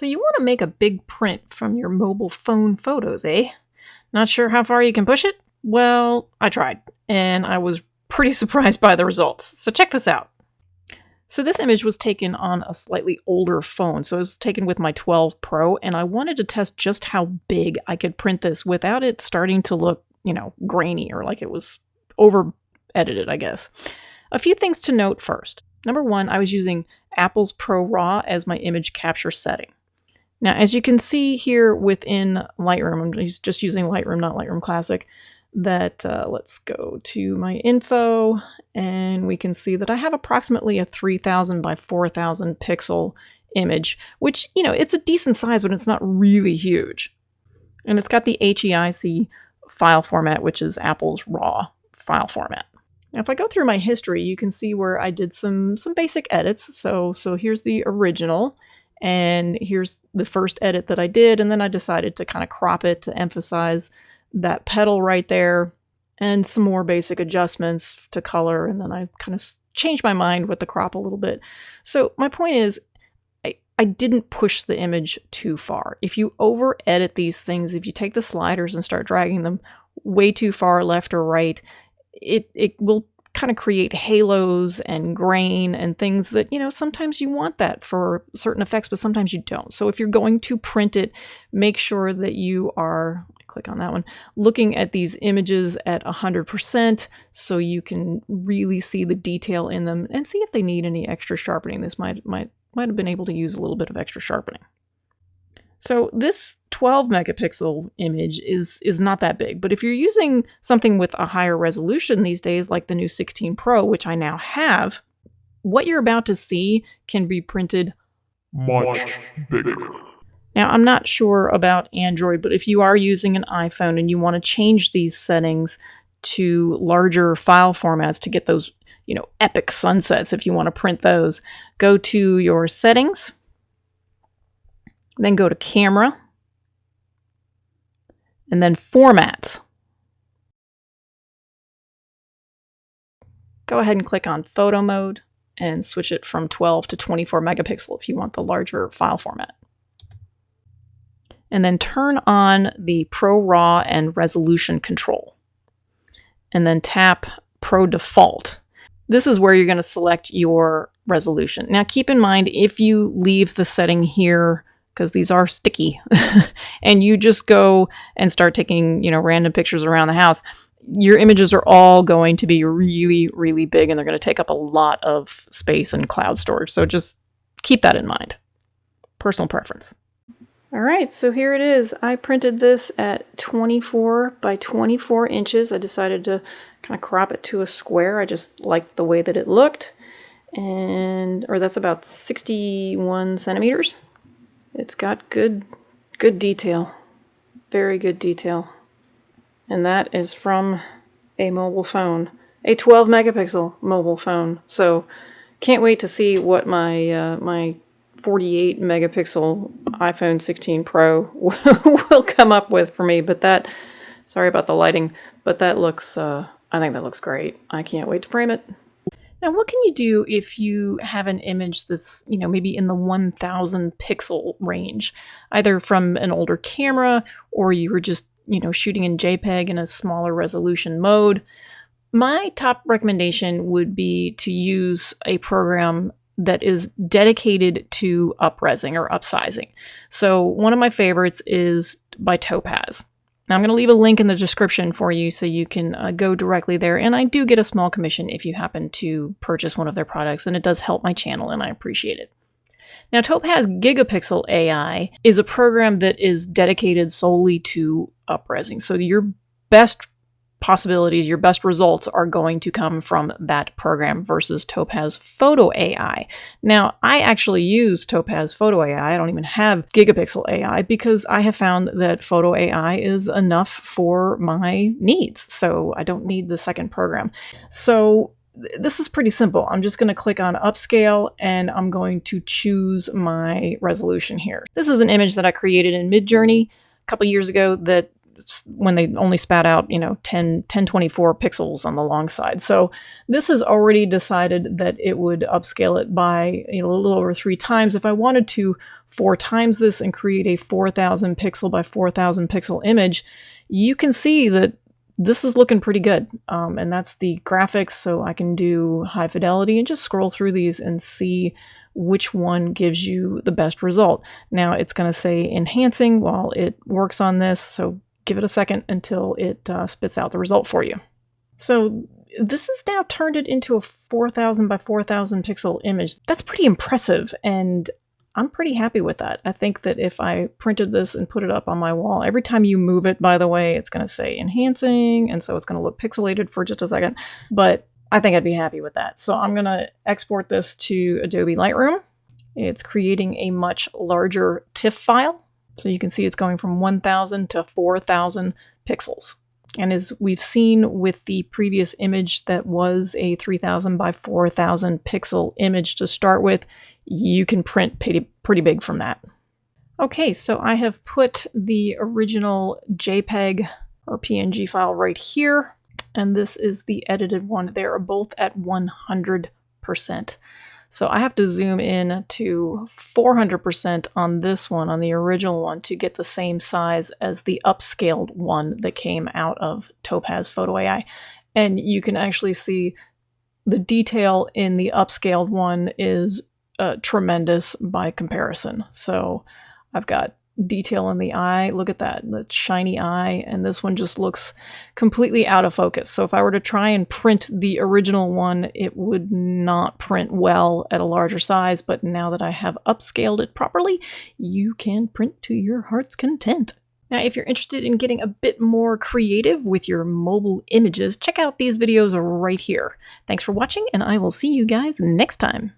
So you want to make a big print from your mobile phone photos, eh? Not sure how far you can push it? Well, I tried, and I was pretty surprised by the results. So check this out. So this image was taken on a slightly older phone. So it was taken with my 12 Pro, and I wanted to test just how big I could print this without it starting to look, grainy or like it was over edited, I guess. A few things to note first. Number one, I was using Apple's Pro RAW as my image capture setting. Now, as you can see here within Lightroom, I'm just using Lightroom, not Lightroom Classic, that let's go to my info, and we can see that I have approximately a 3000 by 4000 pixel image, which, it's a decent size, but it's not really huge. And it's got the HEIC file format, which is Apple's RAW file format. Now, if I go through my history, you can see where I did some basic edits. So here's the original, and here's the first edit that I did, and then I decided to kind of crop it to emphasize that petal right there, and some more basic adjustments to color, and then I kind of changed my mind with the crop a little bit. So my point is, I didn't push the image too far. If you over edit these things, if you take the sliders and start dragging them way too far left or right, it will kind of create halos and grain and things that, sometimes you want that for certain effects, but sometimes you don't. So if you're going to print it, make sure that you are, click on that one, looking at these images at 100% so you can really see the detail in them and see if they need any extra sharpening. This might have been able to use a little bit of extra sharpening. So this 12 megapixel image is not that big, but if you're using something with a higher resolution these days, like the new 16 Pro, which I now have, what you're about to see can be printed much bigger. Now, I'm not sure about Android, but if you are using an iPhone and you want to change these settings to larger file formats to get those, epic sunsets, if you want to print those, go to your settings, then go to camera, and then formats. Go ahead and click on photo mode and switch it from 12 to 24 megapixel if you want the larger file format. And then turn on the Pro RAW and resolution control. And then tap Pro Default. This is where you're going to select your resolution. Now keep in mind, if you leave the setting here, because these are sticky, and you just go and start taking, random pictures around the house, your images are all going to be really, really big, and they're going to take up a lot of space and cloud storage. So just keep that in mind. Personal preference. All right, so here it is. I printed this at 24 by 24 inches. I decided to kind of crop it to a square. I just liked the way that it looked. Or that's about 61 centimeters. It's got good detail. Very good detail. And that is from a mobile phone. A 12 megapixel mobile phone. So can't wait to see what my 48 megapixel iPhone 16 Pro will come up with for me, but sorry about the lighting, but that looks, I think that looks great. I can't wait to frame it. Now, what can you do if you have an image that's, maybe in the 1000 pixel range, either from an older camera or you were just, shooting in JPEG in a smaller resolution mode? My top recommendation would be to use a program that is dedicated to upresing or upsizing. So one of my favorites is by Topaz. Now I'm going to leave a link in the description for you so you can go directly there. And I do get a small commission if you happen to purchase one of their products, and it does help my channel and I appreciate it. Now Topaz Gigapixel AI is a program that is dedicated solely to upresing. So your best possibilities, your best results are going to come from that program versus Topaz Photo AI. Now, I actually use Topaz Photo AI. I don't even have Gigapixel AI because I have found that Photo AI is enough for my needs. So I don't need the second program. So this is pretty simple. I'm just going to click on Upscale and I'm going to choose my resolution here. This is an image that I created in Midjourney a couple years ago that when they only spat out, 1024 pixels on the long side. So this has already decided that it would upscale it by a little over 3 times. If I wanted to 4 times this and create a 4000 pixel by 4000 pixel image, you can see that this is looking pretty good. And that's the graphics, so I can do high fidelity and just scroll through these and see which one gives you the best result. Now it's going to say enhancing while it works on this, so give it a second until it spits out the result for you. So this has now turned it into a 4000 by 4000 pixel image. That's pretty impressive, and I'm pretty happy with that. I think that if I printed this and put it up on my wall, every time you move it, by the way, it's going to say enhancing, and so it's going to look pixelated for just a second, but I think I'd be happy with that. So I'm going to export this to Adobe Lightroom. It's creating a much larger TIFF file. So you can see it's going from 1000 to 4000 pixels. And as we've seen with the previous image that was a 3000 by 4000 pixel image to start with, you can print pretty big from that. Okay, so I have put the original JPEG or PNG file right here. And this is the edited one. They are both at 100%. So I have to zoom in to 400% on this one, on the original one, to get the same size as the upscaled one that came out of Topaz Photo AI. And you can actually see the detail in the upscaled one is tremendous by comparison. So I've got detail in the eye. Look at that, the shiny eye, and this one just looks completely out of focus. So if I were to try and print the original one, it would not print well at a larger size, but now that I have upscaled it properly, you can print to your heart's content. Now, if you're interested in getting a bit more creative with your mobile images, check out these videos right here. Thanks for watching, and I will see you guys next time.